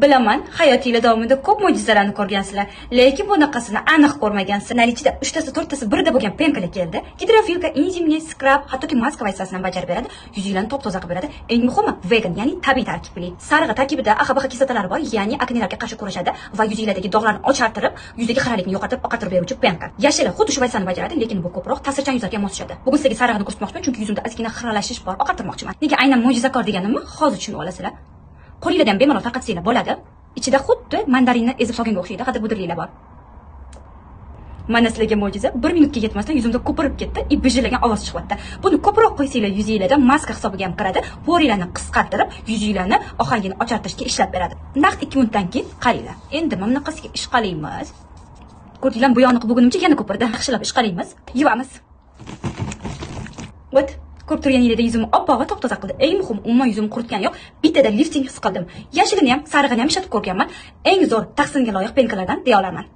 Bilaman, hayotingizda davomida ko'p mo'jizalarni ko'rgansizlar, lekin bunaqasini aniq ko'rmagansizlar. Ular ichida 3tasi 4tasi birda bo'lgan penkalar keldi. Gidrofilka, enzimli, skrab, hattoki maska vazifasini bajarib beradi. Yuzinglarni top-toza qilib beradi. Eng muhimi, vegan, ya'ni tabiiy tarkibli. Sarig'i tarkibida AHBH kislotalari bor, ya'ni aknelarga qarshi kurashadi va yuzinglardagi dog'larni ochartirib, yuzdagi xiralikni yo'qotib, oqartirib beruvchi penka. Yashili xuddi shu vazifani bajaradi, lekin bu ko'proq ta'sirchan yuzlarga mos tushadi. Bugun sizga sarig'ini ko'rsatmoqchiman, chunki yuzimda ozgina xiralashish bor, oqartirmoqchiman. Nega aynan mo'jizakor deganimni hozir tushunib olasizlar. Qo'lingizda ham bemalol tarqatsanglar bo'ladi. Ichida xuddi mandarinni ezib solganga o'xshaydi, hadir-budirliklar bor. Mana sizlarga mo'jiza, 1 minutga yetmasdan yuzimda ko'pirib ketdi, bijillagan ovoz chiqyapti. Buni ko'proq qo'ysanglar yuzingizda maska hisobiga ham kiradi, po'ringlarni qisqartirib, yuzinglarni ohangini ochartirishga ishlab beradi. Naq 2 minutdan keyin qaranglar. Endi mana bunaqasiga ish qilaymiz. Ko'rdinglarmi, bu yoqni bugunimcha yana ko'pirdi. Yaxshilab ish qilaymiz. Yuvamiz. Vat ko'rib turganingizdek yuzimni oppoq va top-toza qildi. Eng muhim, umuman yuzimni quritgani yo'q, bittada lifting his qildim. Yashilini ham, sarig'ini ham ishlatib ko'rganman. Eng zo'r tahsinga loyiq penkalardan deya olaman.